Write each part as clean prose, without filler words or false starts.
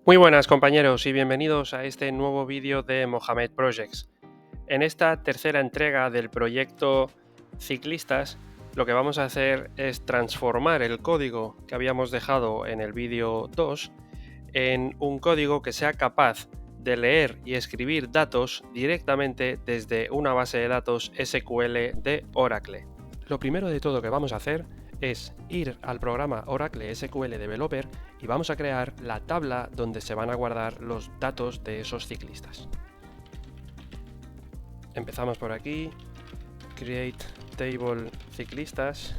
Muy buenas compañeros y bienvenidos a este nuevo vídeo de Mohamed Projects. En esta tercera entrega del proyecto Ciclistas, lo que vamos a hacer es transformar el código que habíamos dejado en el vídeo 2 en un código que sea capaz de leer y escribir datos directamente desde una base de datos SQL de Oracle. Lo primero de todo que vamos a hacer es ir al programa Oracle SQL Developer y vamos a crear la tabla donde se van a guardar los datos de esos ciclistas. Empezamos por aquí, Create Table Ciclistas.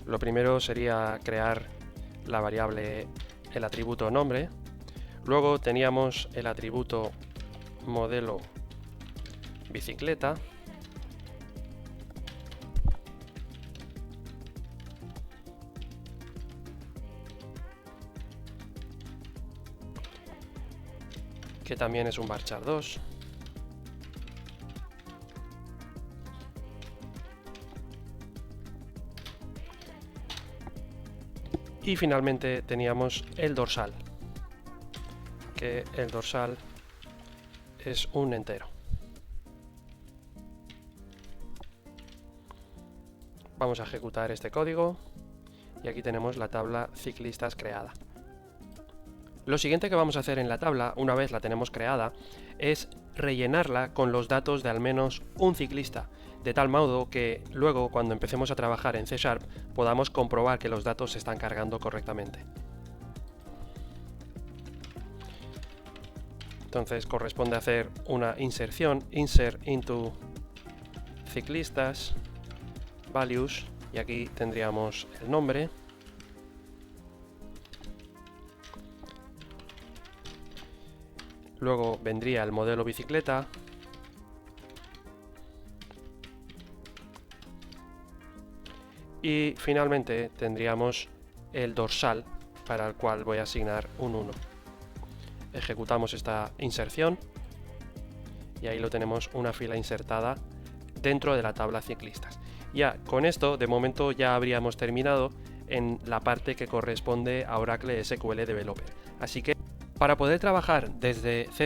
Lo primero sería crear la variable, el atributo nombre. Luego teníamos el atributo modelo bicicleta. Que también es un varchar 2. Y finalmente teníamos el dorsal, que el dorsal es un entero. Vamos a ejecutar este código y aquí tenemos la tabla ciclistas creada. Lo siguiente que vamos a hacer en la tabla, una vez la tenemos creada, es rellenarla con los datos de al menos un ciclista, de tal modo que luego cuando empecemos a trabajar en C# podamos comprobar que los datos se están cargando correctamente. Entonces corresponde hacer una inserción, insert into ciclistas, values, y aquí tendríamos el nombre. Luego vendría el modelo bicicleta. Y finalmente tendríamos el dorsal, para el cual voy a asignar un 1. Ejecutamos esta inserción y ahí lo tenemos, una fila insertada dentro de la tabla ciclistas. Ya con esto de momento ya habríamos terminado en la parte que corresponde a Oracle SQL Developer. Así que para poder trabajar desde C#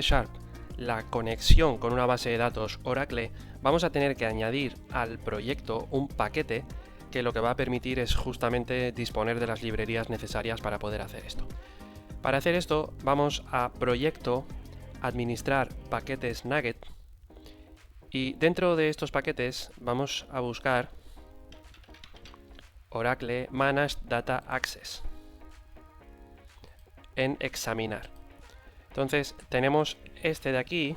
la conexión con una base de datos Oracle, vamos a tener que añadir al proyecto un paquete que lo que va a permitir es justamente disponer de las librerías necesarias para poder hacer esto. Para hacer esto vamos a Proyecto, Administrar paquetes Nugget, y dentro de estos paquetes vamos a buscar Oracle Managed Data Access en examinar. Entonces tenemos este de aquí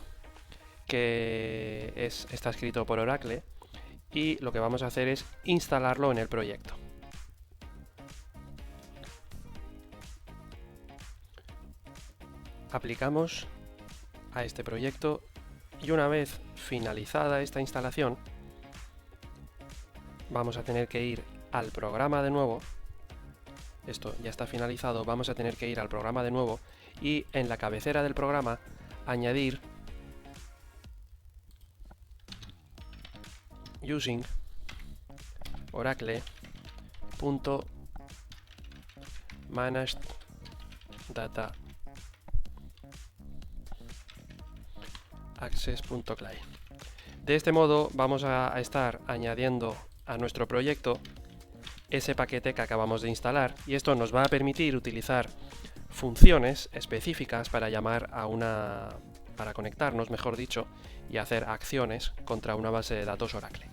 que está escrito por Oracle y lo que vamos a hacer es instalarlo en el proyecto. Aplicamos a este proyecto y una vez finalizada esta instalación vamos a tener que ir al programa de nuevo. Esto ya está finalizado, vamos a tener que ir al programa de nuevo y en la cabecera del programa añadir using oracle.managed data access.cli. De este modo vamos a estar añadiendo a nuestro proyecto ese paquete que acabamos de instalar y esto nos va a permitir utilizar funciones específicas para llamar para conectarnos, mejor dicho, y hacer acciones contra una base de datos Oracle.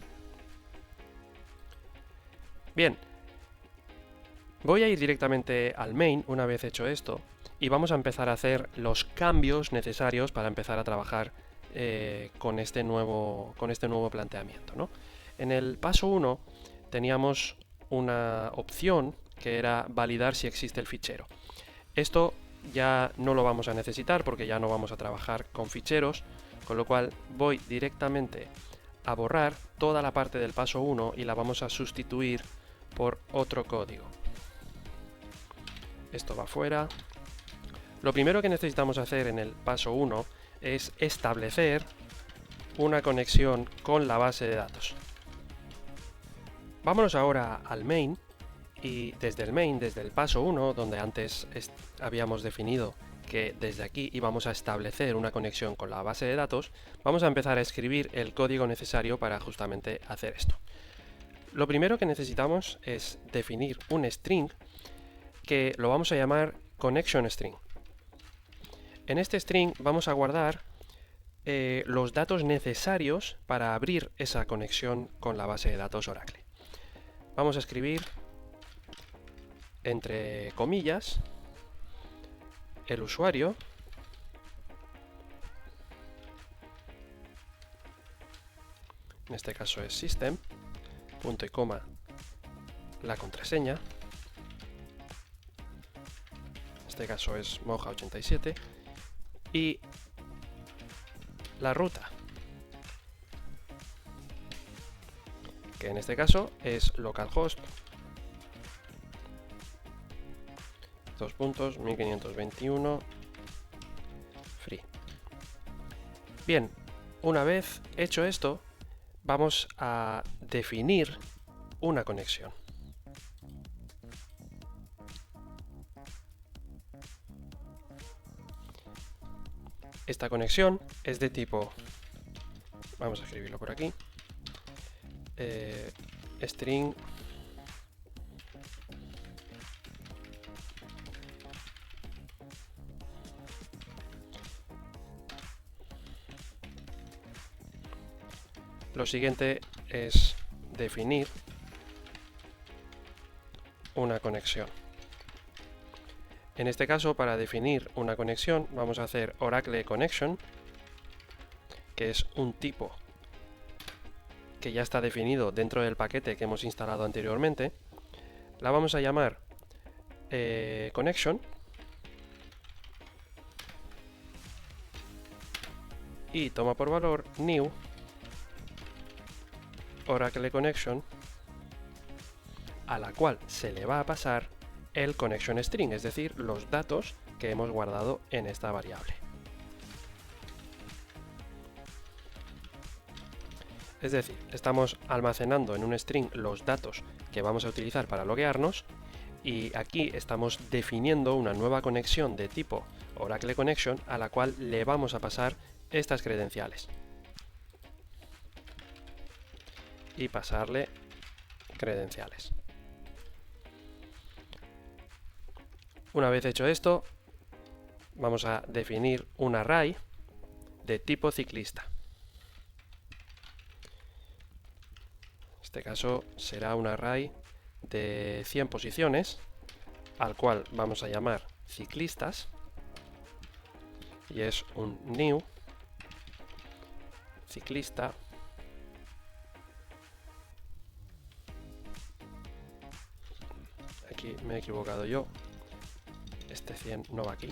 Bien, voy a ir directamente al main una vez hecho esto y vamos a empezar a hacer los cambios necesarios para empezar a trabajar con este nuevo planteamiento, ¿no? En el paso 1 teníamos una opción que era validar si existe el fichero. Esto ya no lo vamos a necesitar porque ya no vamos a trabajar con ficheros, con lo cual voy directamente a borrar toda la parte del paso 1 y la vamos a sustituir por otro código. Esto va fuera. Lo primero que necesitamos hacer en el paso 1 es establecer una conexión con la base de datos. Vámonos ahora al main y desde el main, desde el paso 1, donde antes habíamos definido que desde aquí íbamos a establecer una conexión con la base de datos, vamos a empezar a escribir el código necesario para justamente hacer esto. Lo primero que necesitamos es definir un string que lo vamos a llamar connection string. En este string vamos a guardar los datos necesarios para abrir esa conexión con la base de datos Oracle. Vamos a escribir entre comillas el usuario, en este caso es system, punto y coma, la contraseña, en este caso es moja87, y la ruta, que en este caso es localhost 2.1521 free. Bien, una vez hecho esto, vamos a definir una conexión. Esta conexión es de tipo, vamos a escribirlo por aquí, string Lo siguiente es definir una conexión. En este caso, para definir una conexión, vamos a hacer Oracle Connection, que es un tipo que ya está definido dentro del paquete que hemos instalado anteriormente. La vamos a llamar Connection y toma por valor new Oracle Connection, a la cual se le va a pasar el connection string, es decir, los datos que hemos guardado en esta variable. Es decir, estamos almacenando en un string los datos que vamos a utilizar para loguearnos y aquí estamos definiendo una nueva conexión de tipo Oracle Connection a la cual le vamos a pasar estas credenciales. Y pasarle credenciales. Una vez hecho esto, vamos a definir un array de tipo ciclista. En este caso será un array de 100 posiciones, al cual vamos a llamar ciclistas, y es un new ciclista aquí me he equivocado yo, este 100 no va aquí,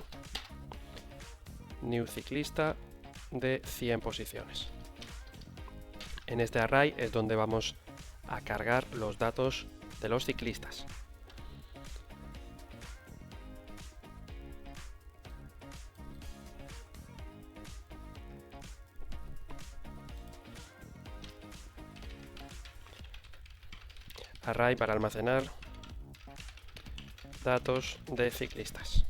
new ciclista de 100 posiciones. En este array es donde vamos a cargar los datos de los ciclistas. Array para almacenar datos de ciclistas.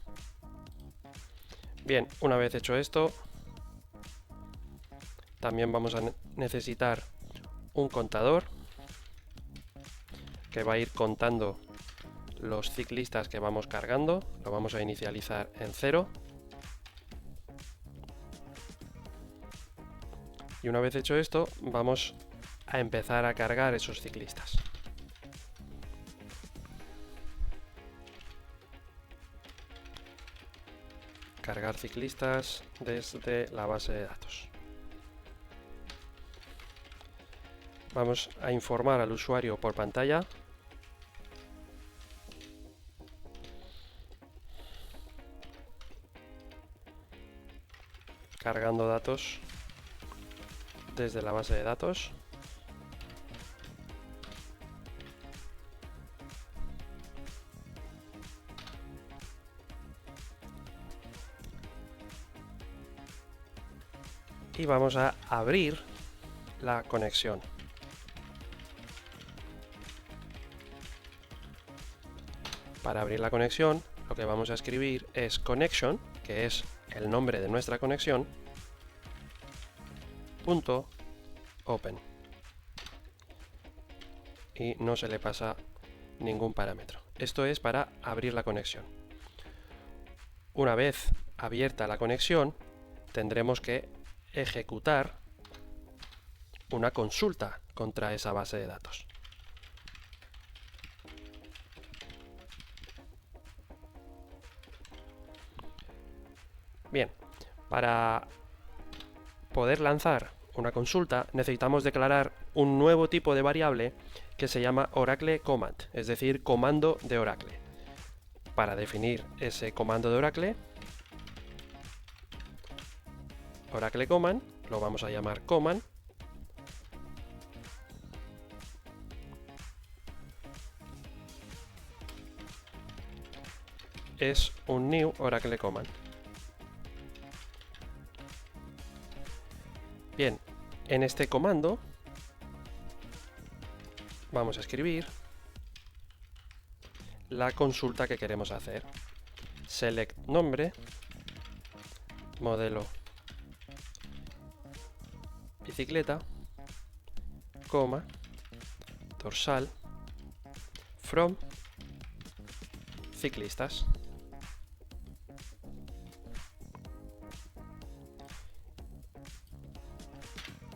Bien, una vez hecho esto, también vamos a necesitar un contador que va a ir contando los ciclistas que vamos cargando. Lo vamos a inicializar en 0. Y una vez hecho esto, vamos a empezar a cargar esos ciclistas. Cargar ciclistas desde la base de datos. Vamos a informar al usuario por pantalla. Cargando datos desde la base de datos. Y vamos a abrir la conexión. Para abrir la conexión, lo que vamos a escribir es connection, que es el nombre de nuestra conexión, punto open. Y no se le pasa ningún parámetro. Esto es para abrir la conexión. Una vez abierta la conexión, tendremos que ejecutar una consulta contra esa base de datos. Bien, para poder lanzar una consulta necesitamos declarar un nuevo tipo de variable que se llama Oracle Command, es decir, comando de Oracle. Para definir ese comando de Oracle Command, lo vamos a llamar command, es un new Oracle Command. Bien, en este comando vamos a escribir la consulta que queremos hacer. Select nombre, modelo bicicleta, coma, dorsal, from, ciclistas.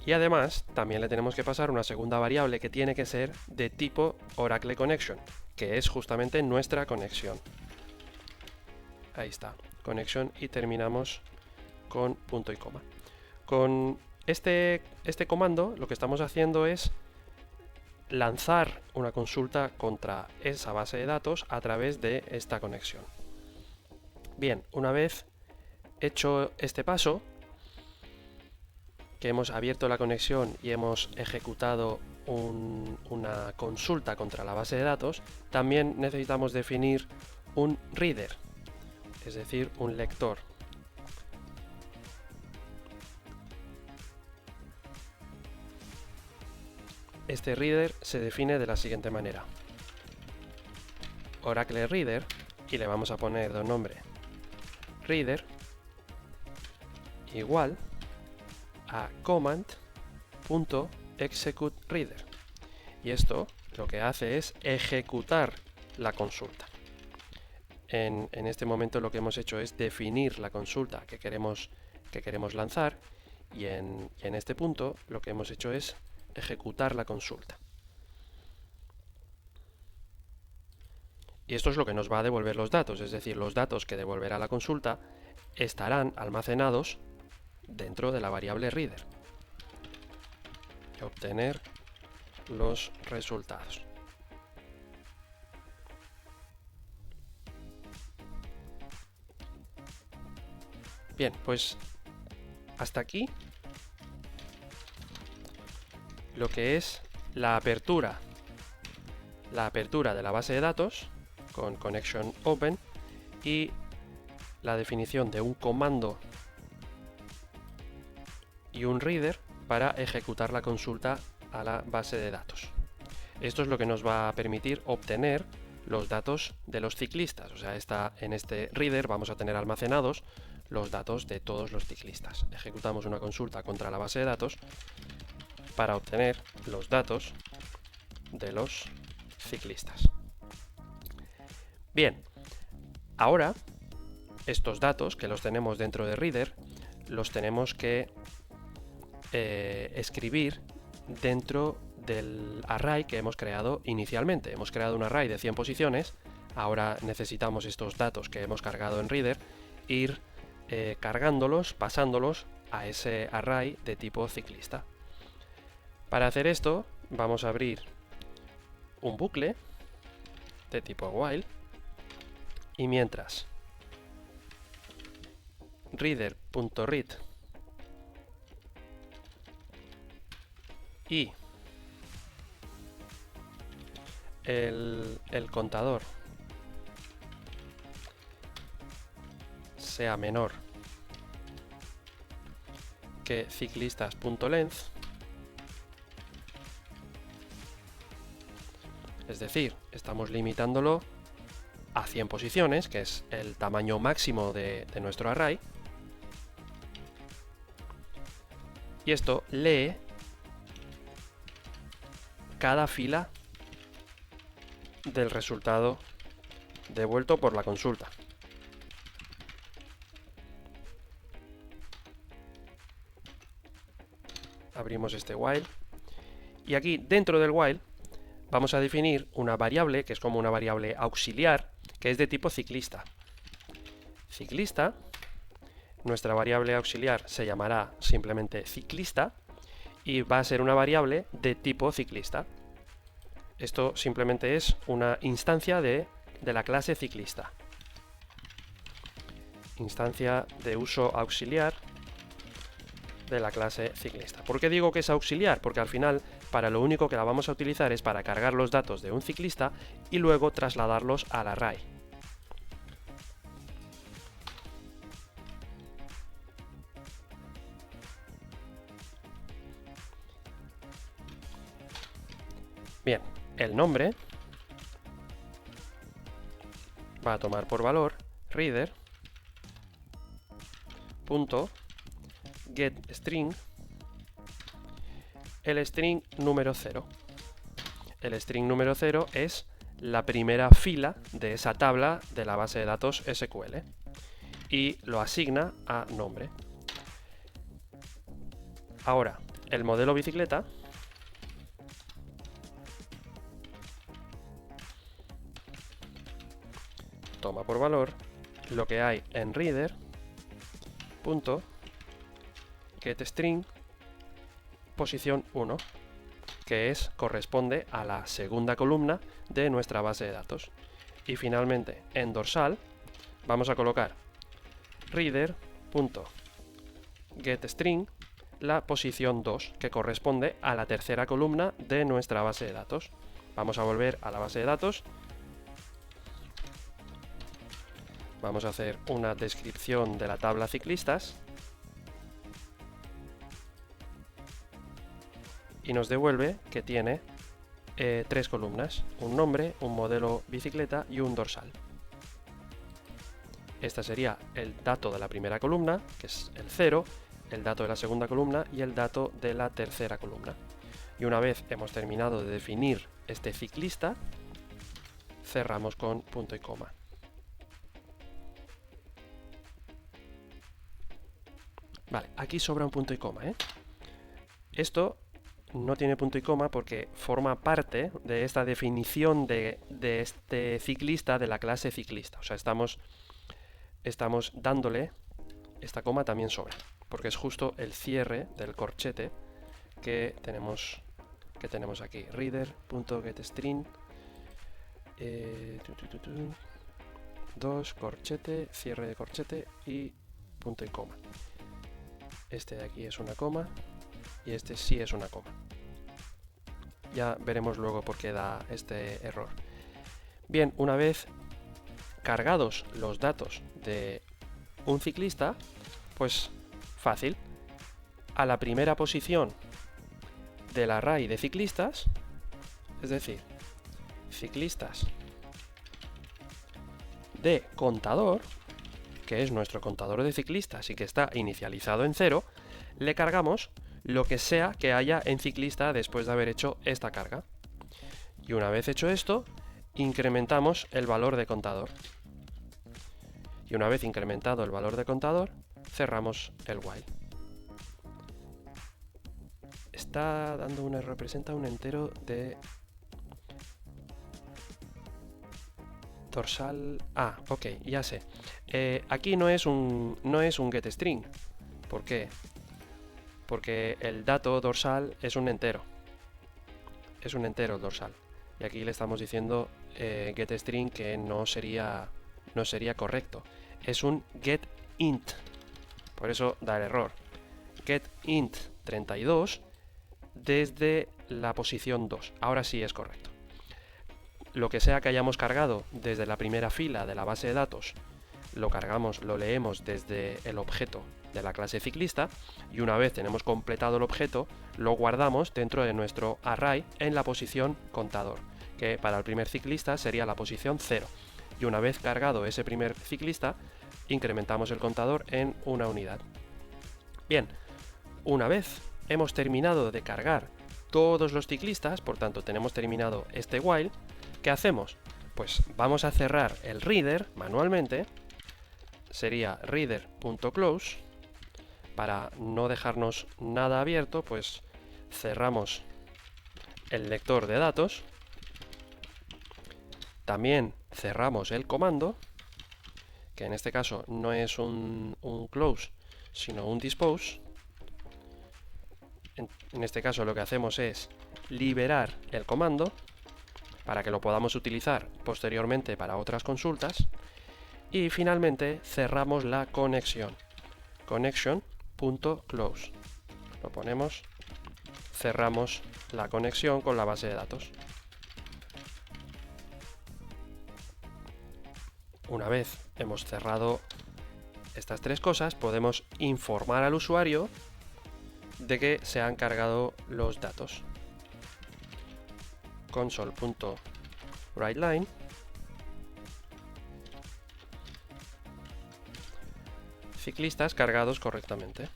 Y además, también le tenemos que pasar una segunda variable que tiene que ser de tipo Oracle Connection, que es justamente nuestra conexión. Ahí está, conexión, y terminamos con punto y coma. Con este comando lo que estamos haciendo es lanzar una consulta contra esa base de datos a través de esta conexión. Bien, una vez hecho este paso, que hemos abierto la conexión y hemos ejecutado una consulta contra la base de datos, también necesitamos definir un reader, es decir, un lector. Este reader se define de la siguiente manera: Oracle Reader, y le vamos a poner de nombre reader, igual a command.executeReader, y esto lo que hace es ejecutar la consulta. En este momento lo que hemos hecho es definir la consulta que queremos lanzar, y en este punto lo que hemos hecho es ejecutar la consulta. Y esto es lo que nos va a devolver los datos, es decir, los datos que devolverá la consulta estarán almacenados dentro de la variable reader. Y obtener los resultados. Bien, pues hasta aquí lo que es la apertura de la base de datos con connection open y la definición de un comando y un reader para ejecutar la consulta a la base de datos. Esto es lo que nos va a permitir obtener los datos de los ciclistas, o sea, en este reader vamos a tener almacenados los datos de todos los ciclistas. Ejecutamos una consulta contra la base de datos para obtener los datos de los ciclistas. Bien, ahora estos datos que los tenemos dentro de reader los tenemos que escribir dentro del array que hemos creado inicialmente. Hemos creado un array de 100 posiciones, ahora necesitamos estos datos que hemos cargado en reader ir cargándolos, pasándolos a ese array de tipo ciclista. Para hacer esto vamos a abrir un bucle de tipo while, y mientras reader.read y el contador sea menor que ciclistas.length, Es decir, estamos limitándolo a 100 posiciones, que es el tamaño máximo de nuestro array. Y esto lee cada fila del resultado devuelto por la consulta. Abrimos este while. Y aquí, dentro del while, vamos a definir una variable, que es como una variable auxiliar, que es de tipo ciclista. Ciclista, nuestra variable auxiliar se llamará simplemente ciclista, y va a ser una variable de tipo ciclista. Esto simplemente es una instancia de la clase ciclista. Instancia de uso auxiliar de la clase ciclista. ¿Por qué digo que es auxiliar? Porque al final, para lo único que la vamos a utilizar es para cargar los datos de un ciclista y luego trasladarlos al array. Bien, el nombre va a tomar por valor reader.getString el string número 0. El string número 0 es la primera fila de esa tabla de la base de datos SQL y lo asigna a nombre. Ahora, el modelo bicicleta toma por valor lo que hay en reader.getString posición 1, que corresponde a la segunda columna de nuestra base de datos. Y finalmente, en dorsal, vamos a colocar reader.getString la posición 2, que corresponde a la tercera columna de nuestra base de datos. Vamos a volver a la base de datos. Vamos a hacer una descripción de la tabla ciclistas. Y nos devuelve que tiene 3 columnas, un nombre, un modelo bicicleta y un dorsal. Este sería el dato de la primera columna, que es el 0, el dato de la segunda columna y el dato de la tercera columna. Y una vez hemos terminado de definir este ciclista, cerramos con punto y coma. Vale, aquí sobra un punto y coma, ¿eh? Esto no tiene punto y coma porque forma parte de esta definición de este ciclista, de la clase ciclista. O sea, estamos dándole, esta coma también sobra, porque es justo el cierre del corchete que tenemos aquí. Reader.getString 2, corchete, cierre de corchete y punto y coma. Este de aquí es una coma y este sí es una coma. Ya veremos luego por qué da este error. Bien, una vez cargados los datos de un ciclista, pues fácil. A la primera posición del array de ciclistas, es decir, ciclistas de contador, que es nuestro contador de ciclistas y que está inicializado en 0, le cargamos lo que sea que haya en ciclista después de haber hecho esta carga. Y una vez hecho esto, incrementamos el valor de contador. Y una vez incrementado el valor de contador, cerramos el while. Está dando un error, representa un entero de dorsal. Ah, ok, ya sé. Aquí no es un getString. ¿Por qué? Porque el dato dorsal es un entero. Es un entero el dorsal. Y aquí le estamos diciendo getString que no sería correcto. Es un getInt. Por eso da el error. GetInt 32 desde la posición 2. Ahora sí es correcto. Lo que sea que hayamos cargado desde la primera fila de la base de datos, lo leemos desde el objeto de la clase ciclista y una vez tenemos completado el objeto, lo guardamos dentro de nuestro array en la posición contador, que para el primer ciclista sería la posición 0. Y una vez cargado ese primer ciclista, incrementamos el contador en una unidad. Bien, una vez hemos terminado de cargar todos los ciclistas, por tanto tenemos terminado este while, ¿qué hacemos? Pues vamos a cerrar el reader manualmente, sería reader.close, para no dejarnos nada abierto, pues cerramos el lector de datos, también cerramos el comando, que en este caso no es un close, sino un dispose. En este caso lo que hacemos es liberar el comando para que lo podamos utilizar posteriormente para otras consultas. Y finalmente cerramos la conexión. Connection.close. Lo ponemos, cerramos la conexión con la base de datos. Una vez hemos cerrado estas tres cosas, podemos informar al usuario de que se han cargado los datos. Console.writeLine. Ciclistas cargados correctamente.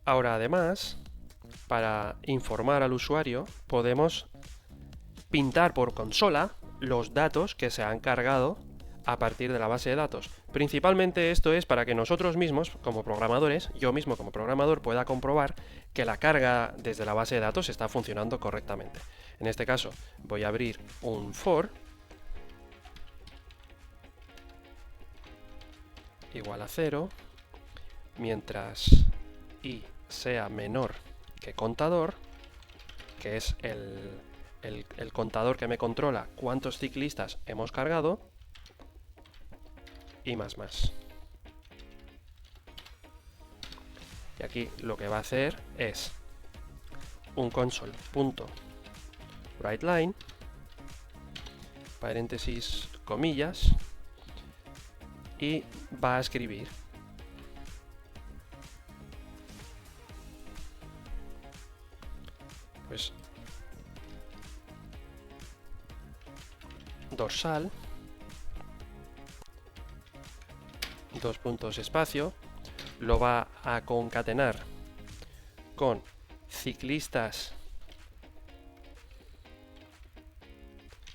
Ahora además, para informar al usuario, podemos pintar por consola los datos que se han cargado a partir de la base de datos. Principalmente esto es para que nosotros mismos, como programadores, yo mismo como programador, pueda comprobar que la carga desde la base de datos está funcionando correctamente. En este caso, voy a abrir un for igual a 0, mientras i sea menor que contador, que es el contador que me controla cuántos ciclistas hemos cargado, y más. Y aquí lo que va a hacer es un console.writeLine, paréntesis, comillas, y va a escribir pues dorsal, dos puntos espacio, lo va a concatenar con ciclistas,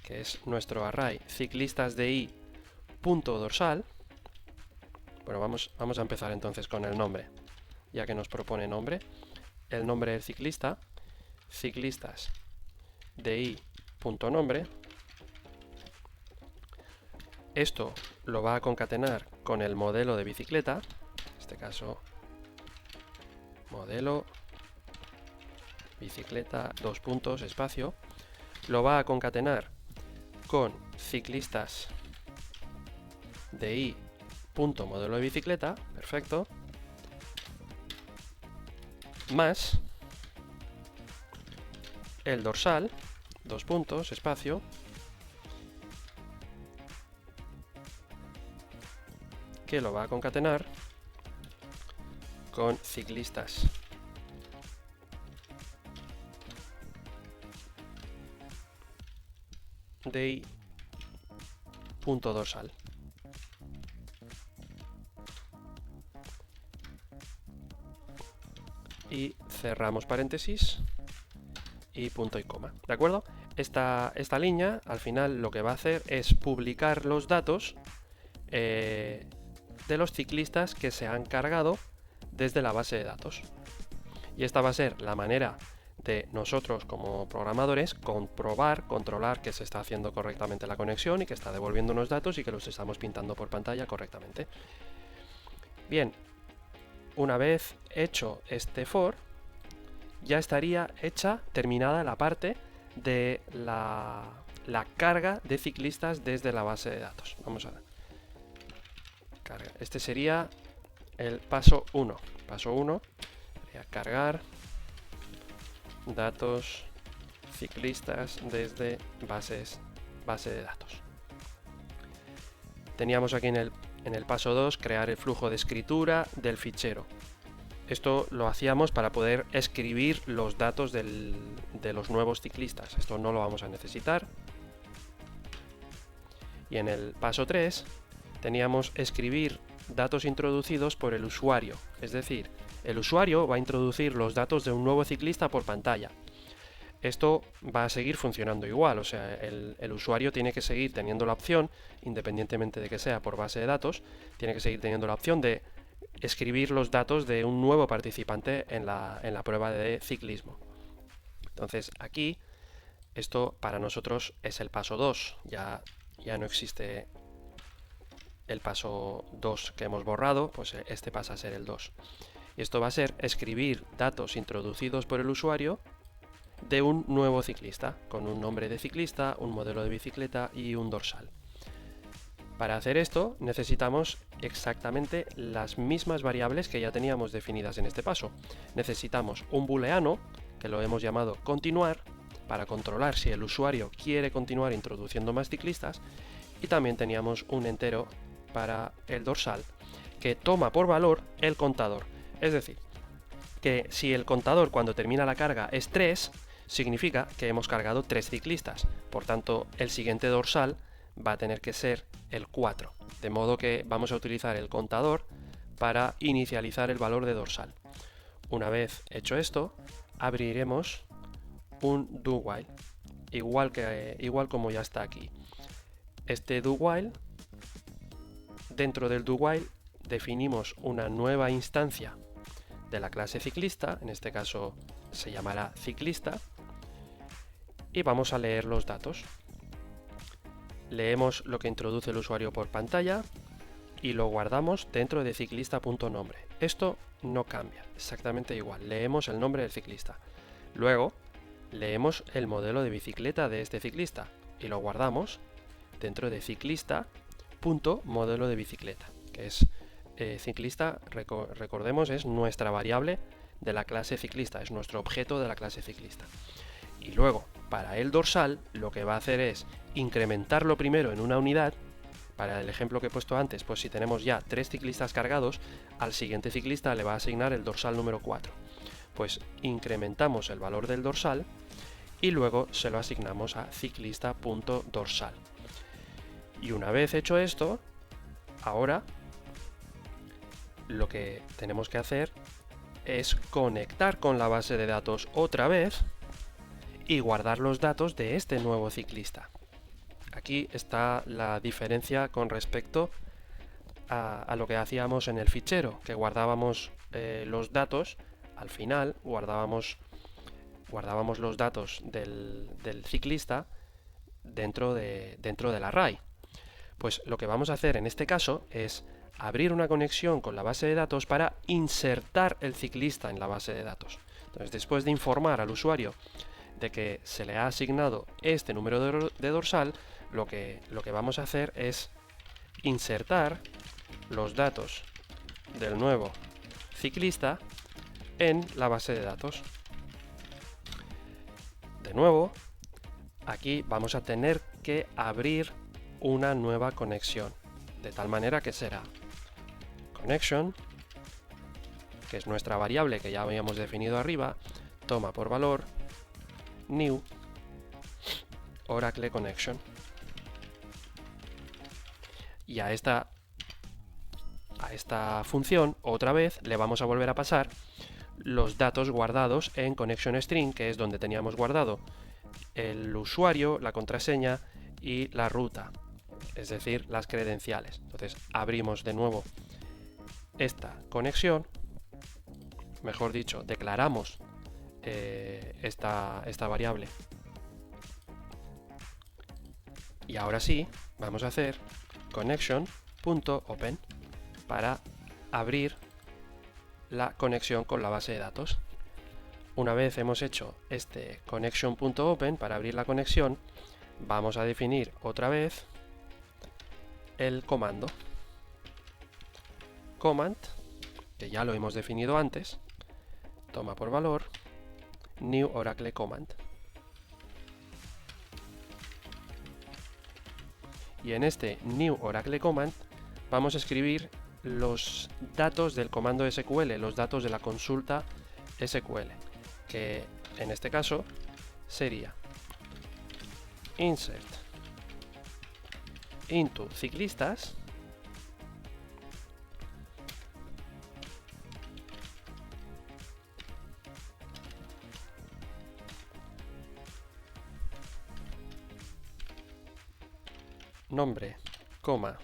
que es nuestro array, ciclistas de i punto dorsal. Bueno, vamos a empezar entonces con el nombre, ya que nos propone nombre. El nombre del ciclista, ciclistas de i punto nombre. Esto lo va a concatenar con el modelo de bicicleta, en este caso modelo bicicleta, dos puntos, espacio. Lo va a concatenar con ciclistas de i punto modelo de bicicleta, perfecto, más el dorsal, dos puntos, espacio, que lo va a concatenar con ciclistas de i punto dorsal. Y cerramos paréntesis y punto y coma, ¿de acuerdo? Esta línea al final lo que va a hacer es publicar los datos de los ciclistas que se han cargado desde la base de datos. Y esta va a ser la manera de nosotros como programadores comprobar, controlar que se está haciendo correctamente la conexión y que está devolviendo unos datos y que los estamos pintando por pantalla correctamente. Bien, una vez hecho este for, ya estaría terminada la parte de la carga de ciclistas desde la base de datos. Vamos a ver. Carga. Este sería el paso 1. Paso 1 sería cargar datos ciclistas desde base de datos. Teníamos aquí en en el paso 2, crear el flujo de escritura del fichero. Esto lo hacíamos para poder escribir los datos de los nuevos ciclistas. Esto no lo vamos a necesitar. Y en el paso 3 teníamos escribir datos introducidos por el usuario. Es decir, el usuario va a introducir los datos de un nuevo ciclista por pantalla. Esto va a seguir funcionando igual, o sea, el usuario tiene que seguir teniendo la opción, independientemente de que sea por base de datos, tiene que seguir teniendo la opción de escribir los datos de un nuevo participante en la prueba de ciclismo. Entonces aquí, esto para nosotros es el paso 2, ya no existe el paso 2 que hemos borrado, pues este pasa a ser el 2. Y esto va a ser escribir datos introducidos por el usuario de un nuevo ciclista, con un nombre de ciclista, un modelo de bicicleta y un dorsal. Para hacer esto necesitamos exactamente las mismas variables que ya teníamos definidas en este paso. Necesitamos un booleano, que lo hemos llamado continuar, para controlar si el usuario quiere continuar introduciendo más ciclistas, y también teníamos un entero para el dorsal, que toma por valor el contador. Es decir, que si el contador cuando termina la carga es 3, significa que hemos cargado 3 ciclistas. Por tanto, el siguiente dorsal va a tener que ser el 4. De modo que vamos a utilizar el contador para inicializar el valor de dorsal. Una vez hecho esto, abriremos un do-while, igual como ya está aquí. Este do-while, dentro del do-while definimos una nueva instancia de la clase ciclista, en este caso se llamará ciclista, y vamos a leer los datos. Leemos lo que introduce el usuario por pantalla y lo guardamos dentro de ciclista.nombre. Esto no cambia, exactamente igual. Leemos el nombre del ciclista. Luego leemos el modelo de bicicleta de este ciclista y lo guardamos dentro de ciclista.modelo de bicicleta, que es ciclista, recordemos, es nuestra variable de la clase ciclista, es nuestro objeto de la clase ciclista. Y luego, para el dorsal, lo que va a hacer es incrementarlo primero en una unidad. Para el ejemplo que he puesto antes, pues si tenemos ya 3 ciclistas cargados, al siguiente ciclista le va a asignar el dorsal número 4. Pues incrementamos el valor del dorsal y luego se lo asignamos a ciclista.dorsal. Y una vez hecho esto, ahora lo que tenemos que hacer es conectar con la base de datos otra vez y guardar los datos de este nuevo ciclista. Aquí está la diferencia con respecto a lo que hacíamos en el fichero, que guardábamos los datos, al final guardábamos los datos del ciclista dentro del array. Pues lo que vamos a hacer en este caso es abrir una conexión con la base de datos para insertar el ciclista en la base de datos. Entonces, después de informar al usuario de que se le ha asignado este número de dorsal, lo que vamos a hacer es insertar los datos del nuevo ciclista en la base de datos. De nuevo, aquí vamos a tener que abrir una nueva conexión, de tal manera que será connection, que es nuestra variable que ya habíamos definido arriba, toma por valor new Oracle connection. Y a esta función otra vez le vamos a volver a pasar los datos guardados en connection string, que es donde teníamos guardado el usuario, la contraseña y la ruta, es decir, las credenciales. Entonces abrimos de nuevo esta conexión, mejor dicho, declaramos esta variable. Y ahora sí, vamos a hacer connection.open para abrir la conexión con la base de datos. Una vez hemos hecho este connection.open para abrir la conexión, vamos a definir otra vez el comando command, que ya lo hemos definido antes, toma por valor new Oracle command. Y en este new Oracle command vamos a escribir los datos del comando SQL, los datos de la consulta SQL, que en este caso sería insert into ciclistas nombre, coma,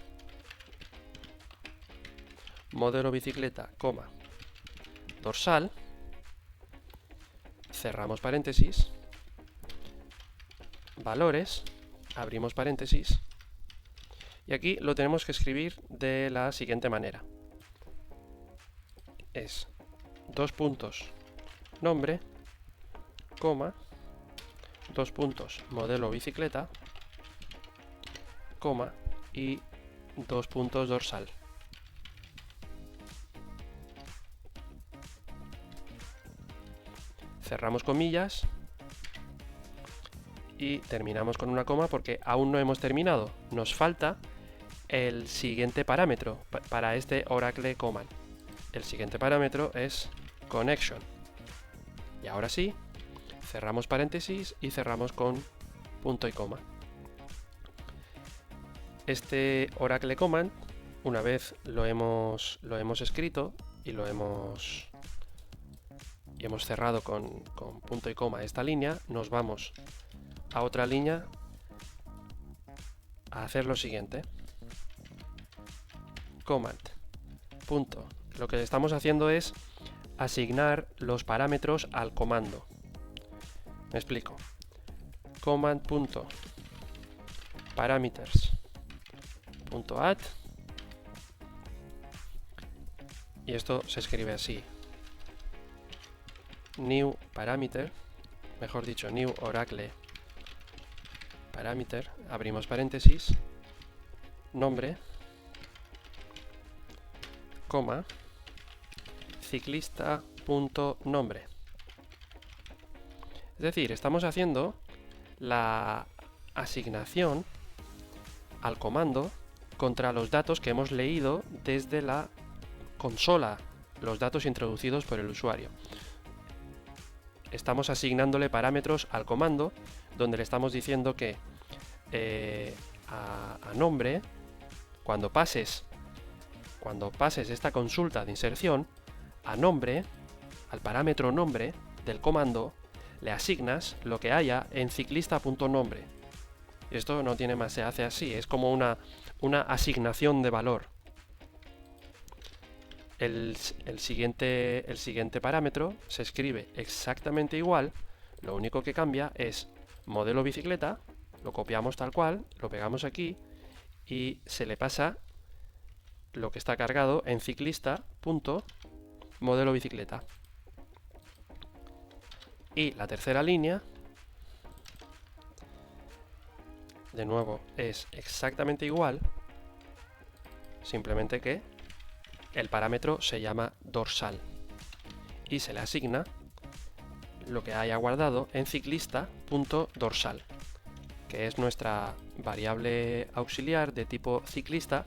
modelo bicicleta, coma, dorsal, cerramos paréntesis, valores, abrimos paréntesis, y aquí lo tenemos que escribir de la siguiente manera. Es dos puntos nombre, coma, dos puntos modelo bicicleta, coma, y dos puntos dorsal. Cerramos comillas y terminamos con una coma porque aún no hemos terminado. Nos falta el siguiente parámetro para este Oracle Command. El siguiente parámetro es connection. Y ahora sí, cerramos paréntesis y cerramos con punto y coma. Este Oracle Command, una vez lo hemos escrito y hemos cerrado con punto y coma esta línea, nos vamos a otra línea a hacer lo siguiente. Command. Punto. Lo que estamos haciendo es asignar los parámetros al comando. Me explico. Command. Parameters. .add, y esto se escribe así: new parameter, mejor dicho, new Oracle parameter, abrimos paréntesis, nombre, coma, ciclista.nombre. Es decir, estamos haciendo la asignación al comando contra los datos que hemos leído desde la consola, los datos introducidos por el usuario. Estamos asignándole parámetros al comando, donde le estamos diciendo que a nombre, cuando pases esta consulta de inserción, a nombre, al parámetro nombre del comando, le asignas lo que haya en ciclista.nombre. Esto no tiene más, se hace así, es como una asignación de valor. El siguiente parámetro se escribe exactamente igual, lo único que cambia es modelo bicicleta, lo copiamos tal cual, lo pegamos aquí y se le pasa lo que está cargado en ciclista.modelo bicicleta. Y la tercera línea, de nuevo, es exactamente igual, simplemente que el parámetro se llama dorsal y se le asigna lo que haya guardado en ciclista.dorsal, que es nuestra variable auxiliar de tipo ciclista,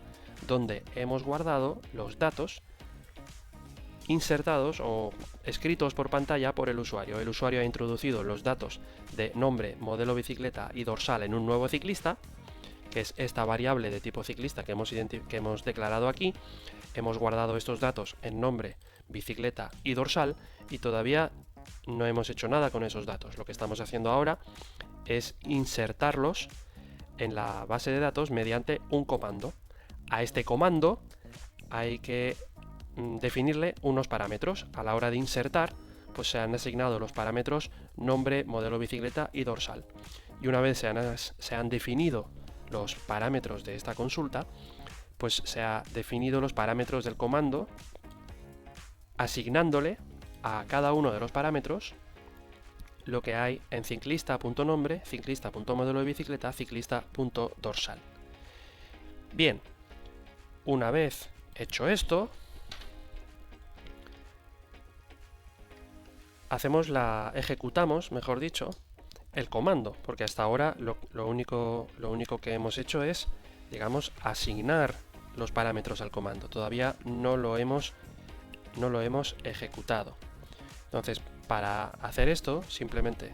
donde hemos guardado los datos insertados o escritos por pantalla por el usuario. El usuario ha introducido los datos de nombre, modelo bicicleta y dorsal en un nuevo ciclista, que es esta variable de tipo ciclista que hemos declarado aquí. Hemos guardado estos datos en nombre, bicicleta y dorsal y todavía no hemos hecho nada con esos datos. Lo que estamos haciendo ahora es insertarlos en la base de datos mediante un comando. A este comando hay que definirle unos parámetros. A la hora de insertar, pues se han asignado los parámetros nombre, modelo bicicleta y dorsal. Y una vez se han definido los parámetros de esta consulta, pues se ha definido los parámetros del comando, asignándole a cada uno de los parámetros lo que hay en ciclista.nombre, ciclista.modelo de bicicleta, ciclista.dorsal. Bien, una vez hecho esto, ejecutamos, mejor dicho, el comando, porque hasta ahora lo único que hemos hecho es, digamos, asignar los parámetros al comando. Todavía no lo hemos ejecutado. Entonces, para hacer esto, simplemente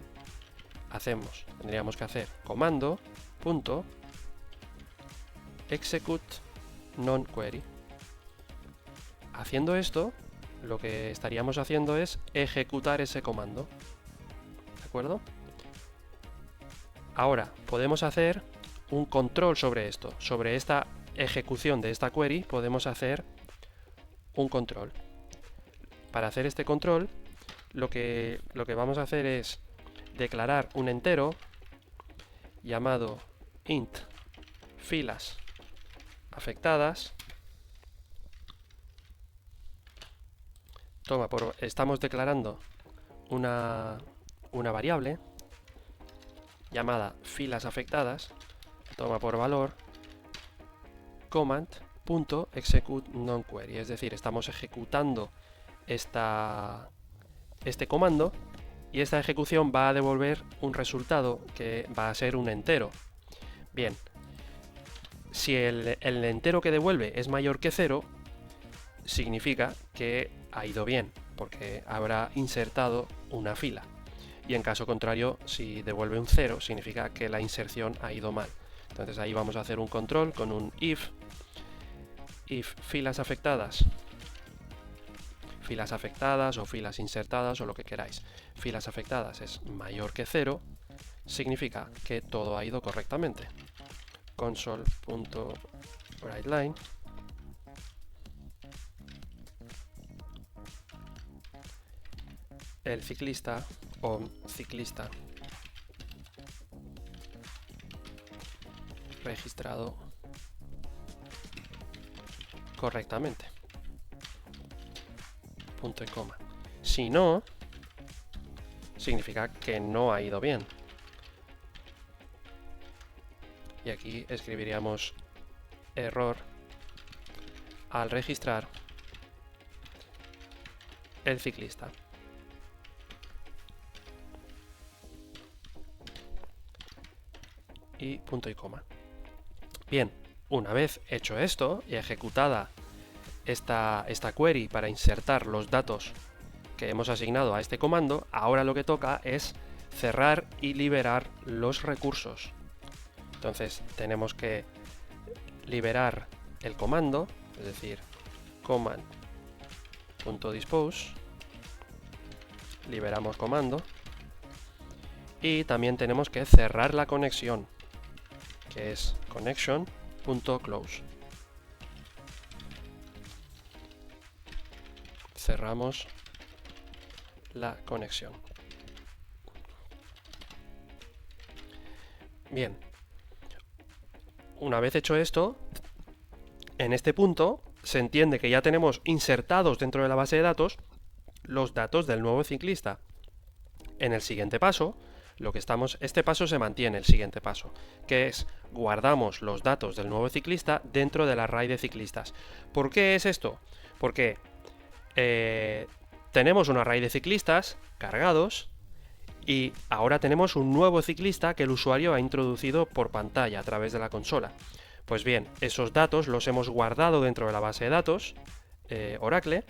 tendríamos que hacer comando.execute non-query. Haciendo esto, lo que estaríamos haciendo es ejecutar ese comando. ¿De acuerdo? Ahora, podemos hacer un control sobre esto. Sobre esta ejecución de esta query, podemos hacer un control. Para hacer este control, lo que vamos a hacer es declarar un entero llamado int filas afectadas. Estamos declarando una variable llamada filas afectadas, toma por valor command.execute non-query, es decir, estamos ejecutando este comando y esta ejecución va a devolver un resultado que va a ser un entero. Bien, si el entero que devuelve es mayor que 0, significa que ha ido bien, porque habrá insertado una fila. Y en caso contrario, si devuelve un 0, significa que la inserción ha ido mal. Entonces ahí vamos a hacer un control con un if filas afectadas o filas insertadas o lo que queráis. Filas afectadas es mayor que 0, significa que todo ha ido correctamente. Console.writeLine el ciclista o ciclista registrado correctamente. Punto y coma. Si no, significa que no ha ido bien. Y aquí escribiríamos error al registrar el ciclista. Y punto y coma. Bien, una vez hecho esto y ejecutada esta query para insertar los datos que hemos asignado a este comando, ahora lo que toca es cerrar y liberar los recursos. Entonces tenemos que liberar el comando, es decir, command.dispose, liberamos comando, y también tenemos que cerrar la conexión, que es connection.close. Cerramos la conexión. Bien, una vez hecho esto, en este punto se entiende que ya tenemos insertados dentro de la base de datos los datos del nuevo ciclista. En el siguiente paso, este paso se mantiene, el siguiente paso, que es guardamos los datos del nuevo ciclista dentro del array de ciclistas. ¿Por qué es esto? Porque tenemos un array de ciclistas cargados y ahora tenemos un nuevo ciclista que el usuario ha introducido por pantalla a través de la consola. Pues bien, esos datos los hemos guardado dentro de la base de datos Oracle,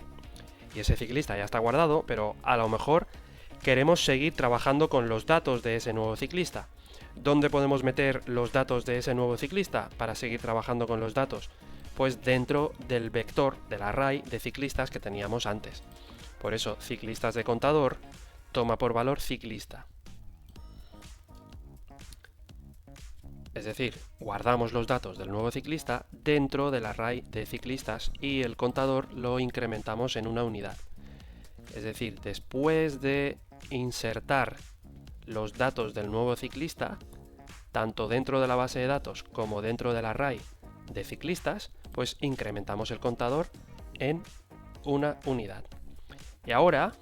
y ese ciclista ya está guardado, pero a lo mejor queremos seguir trabajando con los datos de ese nuevo ciclista. ¿Dónde podemos meter los datos de ese nuevo ciclista para seguir trabajando con los datos? Pues dentro del vector, del array de ciclistas que teníamos antes. Por eso, ciclistas de contador toma por valor ciclista. Es decir, guardamos los datos del nuevo ciclista dentro del array de ciclistas y el contador lo incrementamos en una unidad. Es decir, después de insertar los datos del nuevo ciclista, tanto dentro de la base de datos como dentro del array de ciclistas, pues incrementamos el contador en una unidad. Y ahora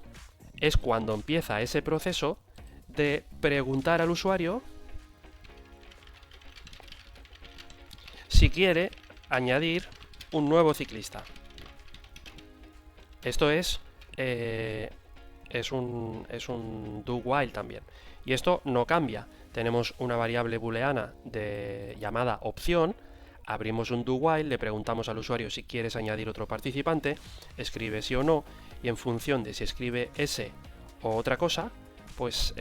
es cuando empieza ese proceso de preguntar al usuario si quiere añadir un nuevo ciclista. Esto es un do while también. Y esto no cambia. Tenemos una variable booleana llamada opción abrimos un do while, le preguntamos al usuario si quieres añadir otro participante, escribe sí o no, y en función de si escribe ese o otra cosa, pues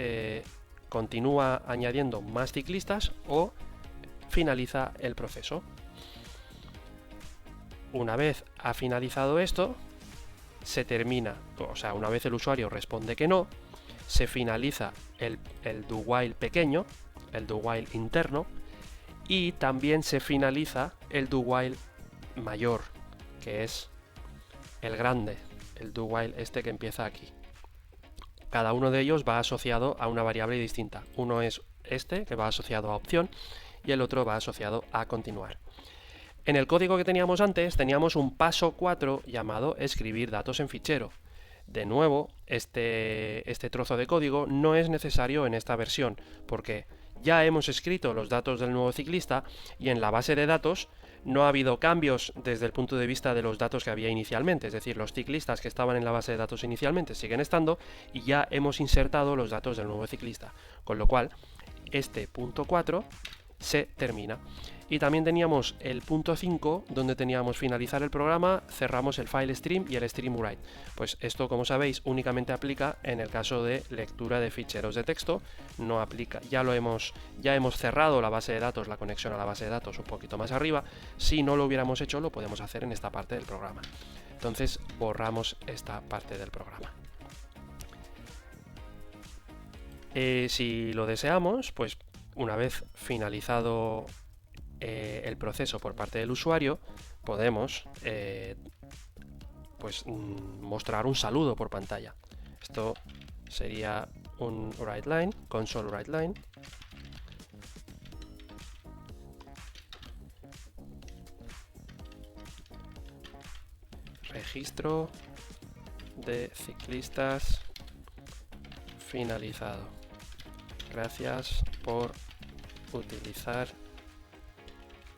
continúa añadiendo más ciclistas o finaliza el proceso. Una vez ha finalizado esto, se termina, o sea, una vez el usuario responde que no, se finaliza el do while pequeño, el do while interno, y también se finaliza el do while mayor, que es el grande, el do while este que empieza aquí. Cada uno de ellos va asociado a una variable distinta. Uno es este, que va asociado a opción, y el otro va asociado a continuar. En el código que teníamos antes teníamos un paso 4 llamado escribir datos en fichero. De nuevo, este trozo de código no es necesario en esta versión, porque ya hemos escrito los datos del nuevo ciclista y en la base de datos no ha habido cambios desde el punto de vista de los datos que había inicialmente, es decir, los ciclistas que estaban en la base de datos inicialmente siguen estando y ya hemos insertado los datos del nuevo ciclista, con lo cual este punto 4 se termina. Y también teníamos el punto 5, donde teníamos finalizar el programa, cerramos el file stream y el stream write. Pues esto, como sabéis, únicamente aplica en el caso de lectura de ficheros de texto, no aplica, ya hemos cerrado la base de datos, la conexión a la base de datos un poquito más arriba. Si no lo hubiéramos hecho, lo podemos hacer en esta parte del programa. Entonces borramos esta parte del programa. Si lo deseamos, pues una vez finalizado el proceso por parte del usuario, podemos mostrar un saludo por pantalla. Esto sería un writeLine, console writeLine. Registro de ciclistas finalizado. Gracias por utilizar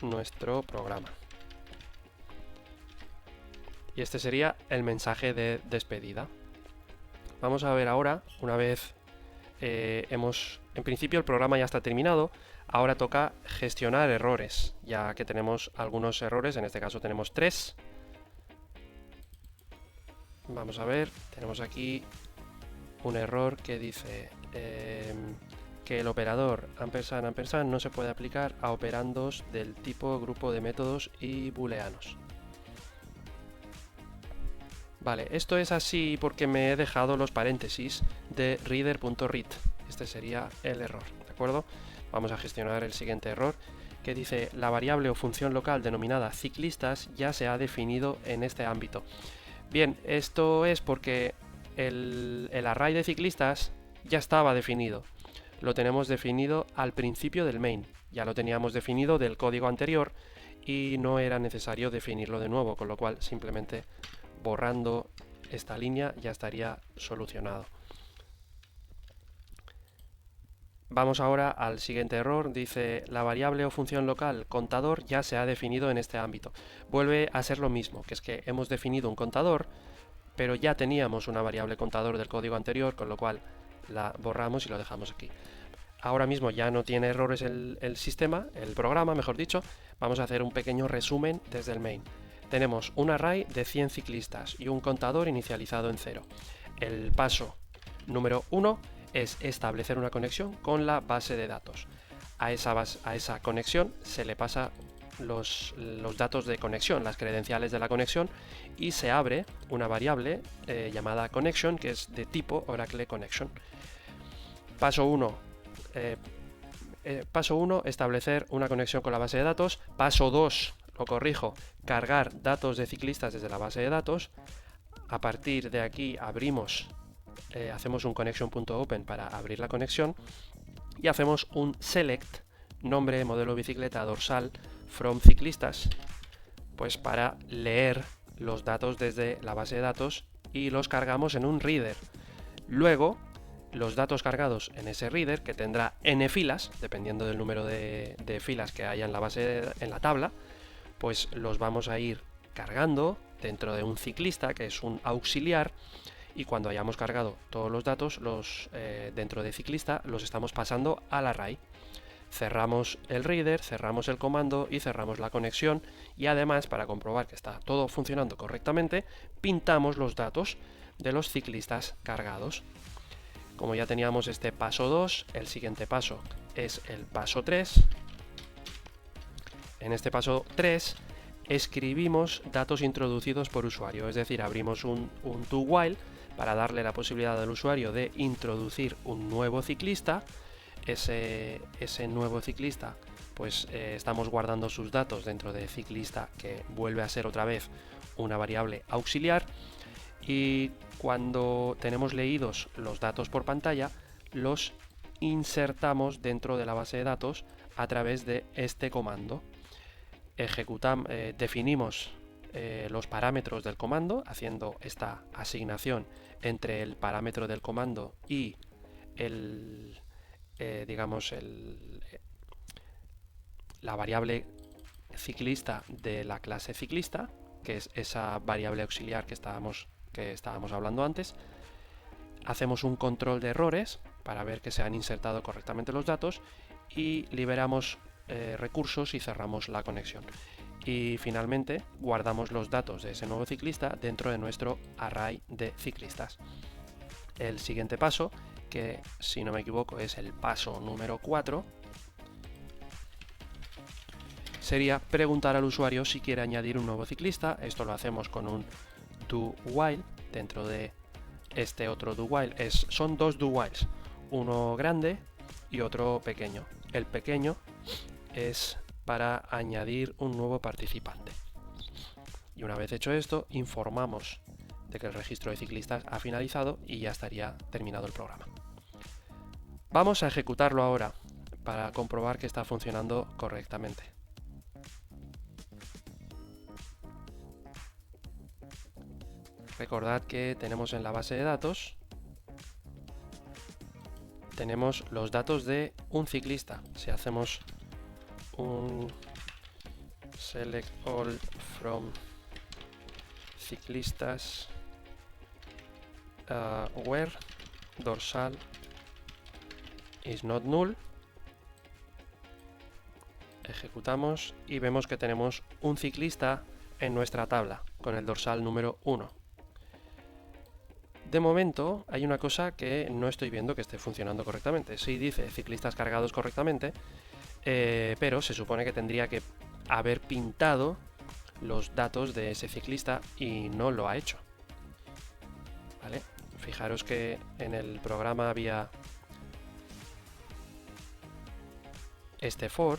nuestro programa. Y este sería el mensaje de despedida. Vamos a ver ahora, una vez en principio el programa ya está terminado, ahora toca gestionar errores, ya que tenemos algunos errores, en este caso tenemos 3. Vamos a ver, tenemos aquí un error que dice que el operador ampersand no se puede aplicar a operandos del tipo grupo de métodos y booleanos. Vale, esto es así porque me he dejado los paréntesis de reader.read. Este sería el error, ¿de acuerdo? Vamos a gestionar el siguiente error, que dice la variable o función local denominada ciclistas ya se ha definido en este ámbito. Bien, esto es porque el array de ciclistas ya estaba definido. Lo tenemos definido al principio del main. Ya lo teníamos definido del código anterior y no era necesario definirlo de nuevo, con lo cual simplemente borrando esta línea ya estaría solucionado. Vamos ahora al siguiente error, dice la variable o función local contador ya se ha definido en este ámbito. Vuelve a ser lo mismo, que es que hemos definido un contador, pero ya teníamos una variable contador del código anterior, con lo cual la borramos y lo dejamos aquí. Ahora mismo ya no tiene errores el sistema, el programa, mejor dicho. Vamos a hacer un pequeño resumen desde el main. Tenemos un array de 100 ciclistas y un contador inicializado en 0. El paso número 1 es establecer una conexión con la base de datos. A esa conexión se le pasa los datos de conexión, las credenciales de la conexión, y se abre una variable llamada connection, que es de tipo Oracle Connection. Paso 1, establecer una conexión con la base de datos. Paso 2, lo corrijo, cargar datos de ciclistas desde la base de datos. A partir de aquí abrimos, hacemos un connection.open para abrir la conexión y hacemos un select, nombre, modelo bicicleta, dorsal, from ciclistas, pues para leer los datos desde la base de datos y los cargamos en un reader. Luego, los datos cargados en ese reader, que tendrá n filas, dependiendo del número de filas que haya en la base, en la tabla, pues los vamos a ir cargando dentro de un ciclista, que es un auxiliar, y cuando hayamos cargado todos los datos dentro de ciclista, los estamos pasando al array. cerramos el reader, cerramos el comando y cerramos la conexión, y además, para comprobar que está todo funcionando correctamente, pintamos los datos de los ciclistas cargados. Como ya teníamos este paso 2, el siguiente paso es el paso 3. En este paso 3 escribimos datos introducidos por usuario, es decir, abrimos un do-while para darle la posibilidad al usuario de introducir un nuevo ciclista. Ese nuevo ciclista, pues estamos guardando sus datos dentro de ciclista, que vuelve a ser otra vez una variable auxiliar, y cuando tenemos leídos los datos por pantalla, los insertamos dentro de la base de datos a través de este comando. Definimos los parámetros del comando haciendo esta asignación entre el parámetro del comando y la variable ciclista de la clase ciclista, que es esa variable auxiliar que estábamos hablando antes. Hacemos un control de errores para ver que se han insertado correctamente los datos y liberamos recursos y cerramos la conexión. Y finalmente guardamos los datos de ese nuevo ciclista dentro de nuestro array de ciclistas. El siguiente paso, que si no me equivoco es el paso número 4, sería preguntar al usuario si quiere añadir un nuevo ciclista. Esto lo hacemos con un do-while. Dentro de este otro do-while son dos do-whiles, uno grande y otro pequeño. El pequeño es para añadir un nuevo participante. Y una vez hecho esto, informamos de que el registro de ciclistas ha finalizado y ya estaría terminado el programa. Vamos a ejecutarlo ahora para comprobar que está funcionando correctamente. Recordad que tenemos en la base de datos, tenemos los datos de un ciclista. Si hacemos un select all from ciclistas where dorsal is not null, ejecutamos y vemos que tenemos un ciclista en nuestra tabla con el dorsal número 1. De momento hay una cosa que no estoy viendo que esté funcionando correctamente. Sí dice ciclistas cargados correctamente, pero se supone que tendría que haber pintado los datos de ese ciclista y no lo ha hecho. ¿Vale? Fijaros que en el programa había este for.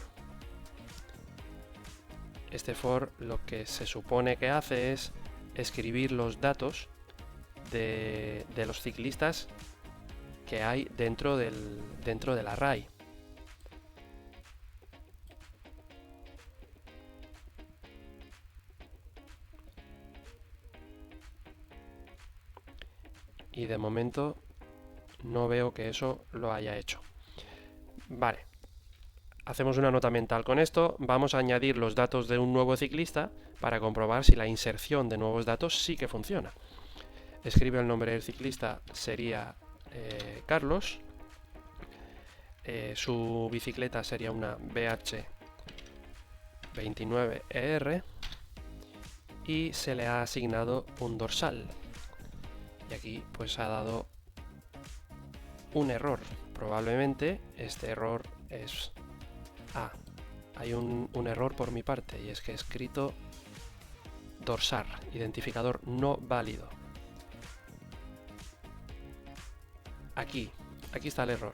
Este for lo que se supone que hace es escribir los datos de los ciclistas que hay dentro del array. Y de momento no veo que eso lo haya hecho. Vale. Hacemos una nota mental con esto. Vamos a añadir los datos de un nuevo ciclista para comprobar si la inserción de nuevos datos sí que funciona. Escribe el nombre del ciclista, sería Carlos. Su bicicleta sería una BH29ER y se le ha asignado un dorsal. Y aquí pues ha dado un error. Probablemente este error es... hay un error por mi parte, y es que he escrito dorsal, identificador no válido. Aquí está el error.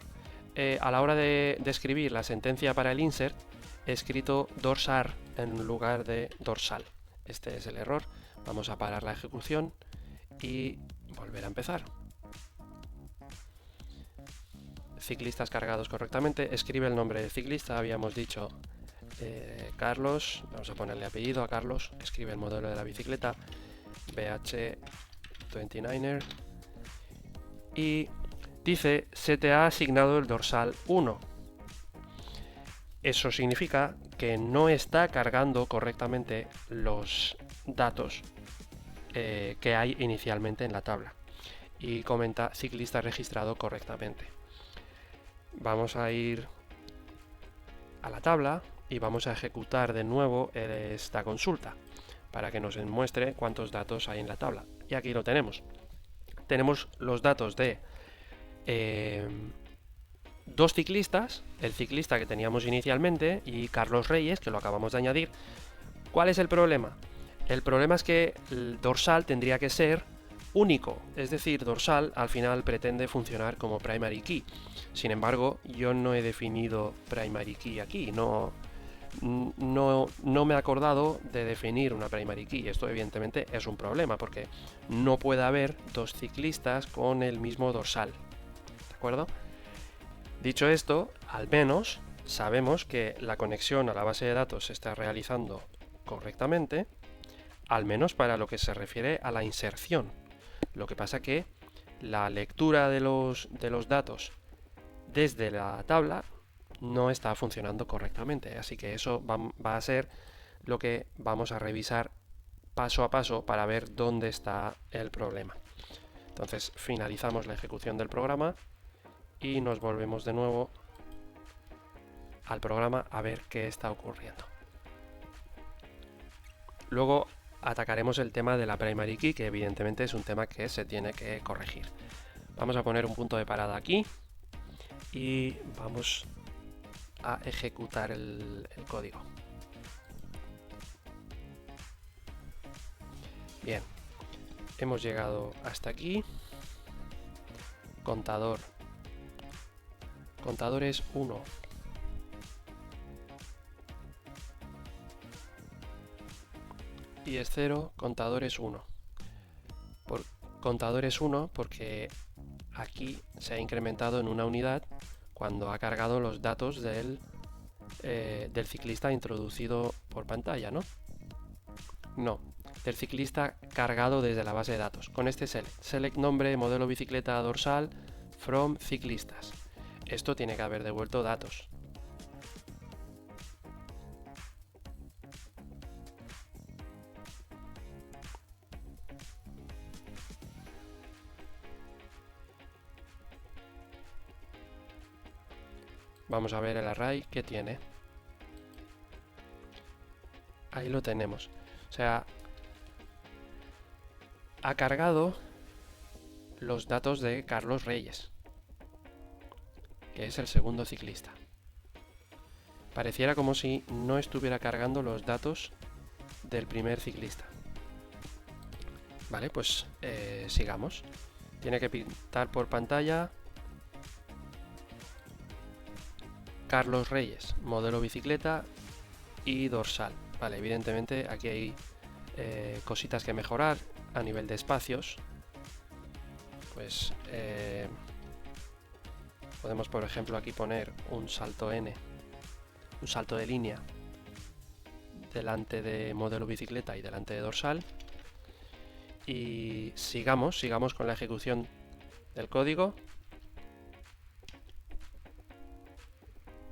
A la hora de escribir la sentencia para el insert, he escrito dorsal en lugar de dorsal. Este es el error. Vamos a parar la ejecución y volver a empezar. Ciclistas cargados correctamente. Escribe el nombre del ciclista. Habíamos dicho Carlos. Vamos a ponerle apellido a Carlos. Escribe el modelo de la bicicleta, BH29er. Y dice, se te ha asignado el dorsal 1. Eso significa que no está cargando correctamente los datos que hay inicialmente en la tabla. Y comenta ciclista registrado correctamente. Vamos a ir a la tabla y vamos a ejecutar de nuevo esta consulta para que nos muestre cuántos datos hay en la tabla. Y aquí lo tenemos. Tenemos los datos de dos ciclistas, el ciclista que teníamos inicialmente y Carlos Reyes, que lo acabamos de añadir. ¿Cuál es el problema? El problema es que el dorsal tendría que ser único, es decir, dorsal al final pretende funcionar como primary key. Sin embargo, yo no he definido primary key aquí, no me he acordado de definir una primary key. Esto evidentemente es un problema porque no puede haber dos ciclistas con el mismo dorsal, ¿de acuerdo? Dicho esto, al menos sabemos que la conexión a la base de datos se está realizando correctamente, al menos para lo que se refiere a la inserción. Lo que pasa que la lectura de los datos desde la tabla no está funcionando correctamente, así que eso va a ser lo que vamos a revisar paso a paso para ver dónde está el problema. Entonces finalizamos la ejecución del programa y nos volvemos de nuevo al programa a ver qué está ocurriendo. Luego atacaremos el tema de la primary key, que evidentemente es un tema que se tiene que corregir. Vamos a poner un punto de parada aquí y vamos a ejecutar el código. Bien, hemos llegado hasta aquí. Contador es 1. Y es 0, contador es 1. Contador es 1 porque aquí se ha incrementado en una unidad cuando ha cargado los datos del ciclista introducido por pantalla, ¿no? No, del ciclista cargado desde la base de datos. Con este select nombre, modelo bicicleta dorsal, from ciclistas. Esto tiene que haber devuelto datos. Vamos a ver el array que tiene. Ahí lo tenemos. O sea, ha cargado los datos de Carlos Reyes, que es el segundo ciclista. Pareciera como si no estuviera cargando los datos del primer ciclista. Vale, pues sigamos. Tiene que pintar por pantalla Carlos Reyes, modelo bicicleta y dorsal. Vale, evidentemente aquí hay cositas que mejorar a nivel de espacios. Pues podemos, por ejemplo, aquí poner un salto n, un salto de línea delante de modelo bicicleta y delante de dorsal. Y sigamos con la ejecución del código.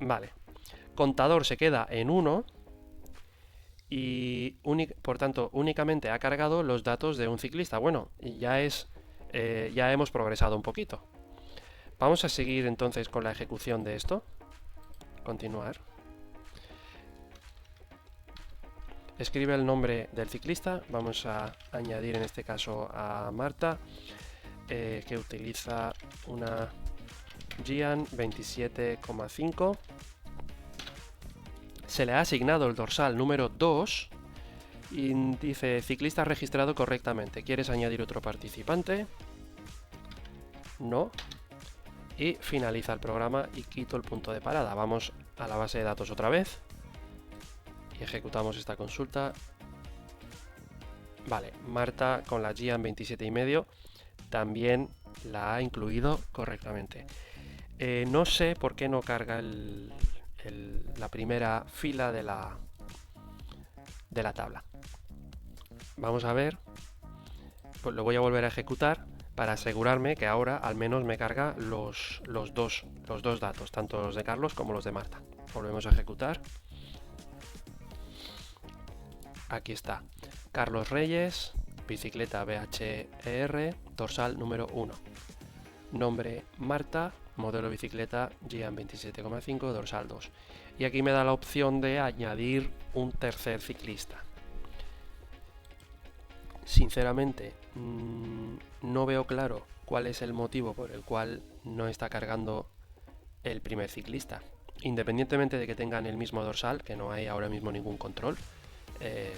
Vale, contador se queda en 1 y por tanto únicamente ha cargado los datos de un ciclista. Bueno, ya hemos progresado un poquito. Vamos a seguir entonces con la ejecución de esto. Continuar. Escribe el nombre del ciclista. Vamos a añadir en este caso a Marta, que utiliza una Gian 27,5. Se le ha asignado el dorsal número 2 y dice ciclista registrado correctamente. ¿Quieres añadir otro participante? No. Y finaliza el programa y quito el punto de parada. Vamos a la base de datos otra vez y ejecutamos esta consulta. Vale, Marta con la Gian 27,5 también la ha incluido correctamente. No sé por qué no carga la primera fila de la tabla. Vamos a ver, pues lo voy a volver a ejecutar para asegurarme que ahora al menos me carga los dos datos, tanto los de Carlos como los de Marta. Volvemos a ejecutar. Aquí está, Carlos Reyes, bicicleta BHR, dorsal número 1. nombre Marta, modelo bicicleta Gian 27,5, dorsal 2. Y aquí me da la opción de añadir un tercer ciclista. Sinceramente, no veo claro cuál es el motivo por el cual no está cargando el primer ciclista. Independientemente de que tengan el mismo dorsal, que no hay ahora mismo ningún control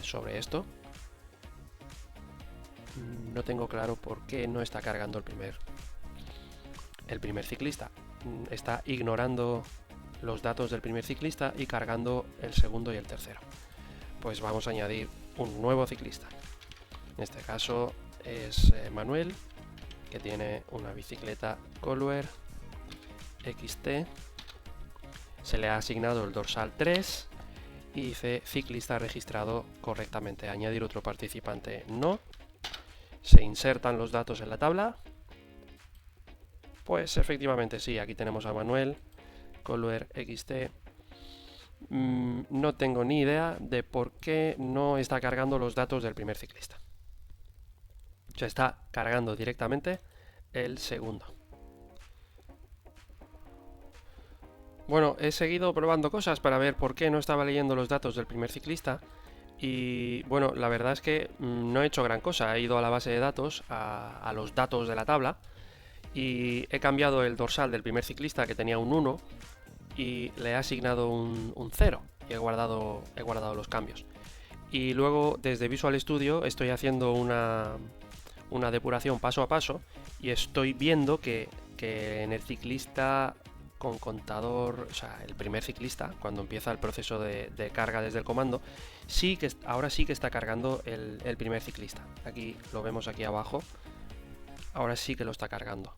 sobre esto, no tengo claro por qué no está cargando el primer ciclista. Está ignorando los datos del primer ciclista y cargando el segundo y el tercero. Pues vamos a añadir un nuevo ciclista. En este caso es Manuel, que tiene una bicicleta Colwer XT. Se le ha asignado el dorsal 3 y dice ciclista registrado correctamente. Añadir otro participante no. Se insertan los datos en la tabla. Pues efectivamente sí, aquí tenemos a Manuel, Colwer XT. No tengo ni idea de por qué no está cargando los datos del primer ciclista. Se está cargando directamente el segundo. Bueno, he seguido probando cosas para ver por qué no estaba leyendo los datos del primer ciclista. Y bueno, la verdad es que no he hecho gran cosa. He ido a la base de datos, a los datos de la tabla, y he cambiado el dorsal del primer ciclista, que tenía un 1, y le he asignado un 0 y he guardado los cambios. Y luego desde Visual Studio estoy haciendo una depuración paso a paso y estoy viendo que en el ciclista con contador, o sea, el primer ciclista, cuando empieza el proceso de carga desde el comando, ahora sí que está cargando el primer ciclista. Aquí lo vemos aquí abajo. Ahora sí que lo está cargando.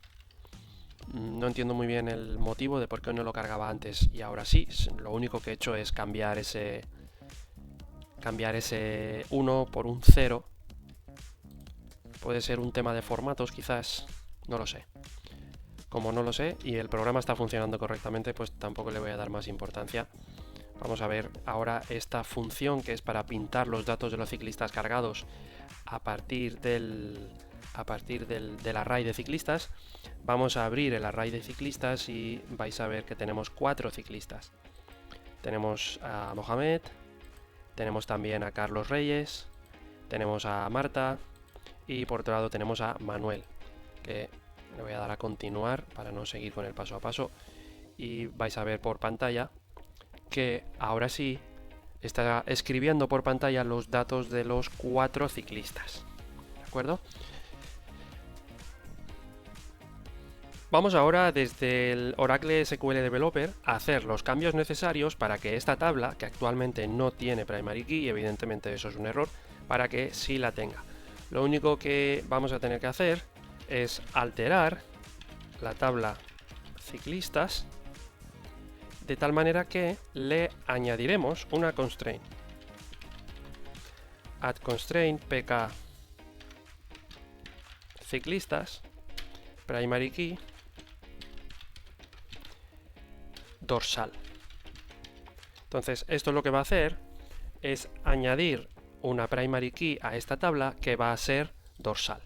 No entiendo muy bien el motivo de por qué no lo cargaba antes y ahora sí. Lo único que he hecho es cambiar ese 1 por un 0. Puede ser un tema de formatos quizás, no lo sé. Como no lo sé y el programa está funcionando correctamente, pues tampoco le voy a dar más importancia. Vamos a ver ahora esta función que es para pintar los datos de los ciclistas cargados a partir del array de ciclistas. Vamos a abrir el array de ciclistas y vais a ver que tenemos 4 ciclistas. Tenemos a Mohamed, tenemos también a Carlos Reyes, tenemos a Marta y por otro lado tenemos a Manuel, que le voy a dar a continuar para no seguir con el paso a paso y vais a ver por pantalla que ahora sí está escribiendo por pantalla los datos de los 4 ciclistas. ¿De acuerdo? Vamos ahora desde el Oracle SQL Developer a hacer los cambios necesarios para que esta tabla, que actualmente no tiene primary key, y evidentemente eso es un error, para que sí la tenga. Lo único que vamos a tener que hacer es alterar la tabla ciclistas de tal manera que le añadiremos una constraint. Add constraint pk ciclistas primary key dorsal. Entonces esto lo que va a hacer es añadir una primary key a esta tabla que va a ser dorsal.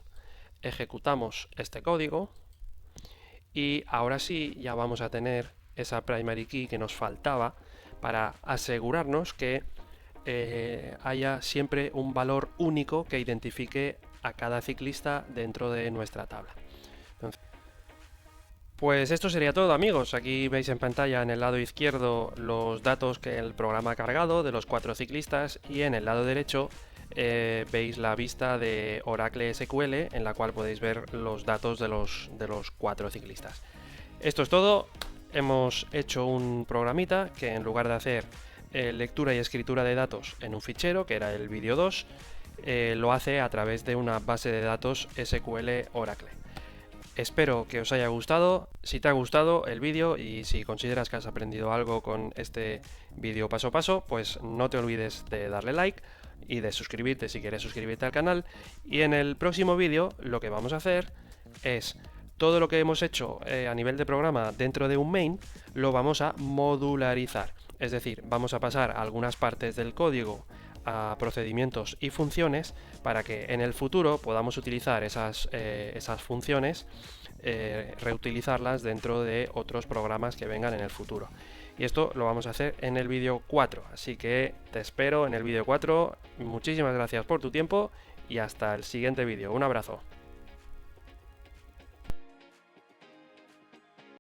Ejecutamos este código y ahora sí ya vamos a tener esa primary key que nos faltaba para asegurarnos que haya siempre un valor único que identifique a cada ciclista dentro de nuestra tabla. Entonces, pues esto sería todo, amigos. Aquí veis en pantalla en el lado izquierdo los datos que el programa ha cargado de los 4 ciclistas y en el lado derecho veis la vista de Oracle SQL en la cual podéis ver los datos de los 4 ciclistas. Esto es todo. Hemos hecho un programita que en lugar de hacer lectura y escritura de datos en un fichero, que era el vídeo 2, lo hace a través de una base de datos SQL Oracle. Espero que os haya gustado. Si te ha gustado el vídeo y si consideras que has aprendido algo con este vídeo paso a paso, pues no te olvides de darle like y de suscribirte si quieres suscribirte al canal. Y en el próximo vídeo lo que vamos a hacer es todo lo que hemos hecho a nivel de programa dentro de un main, lo vamos a modularizar. Es decir, vamos a pasar algunas partes del código a procedimientos y funciones para que en el futuro podamos utilizar esas funciones, reutilizarlas dentro de otros programas que vengan en el futuro. Y esto lo vamos a hacer en el vídeo 4, así que te espero en el vídeo 4. Muchísimas gracias por tu tiempo y hasta el siguiente vídeo. Un abrazo.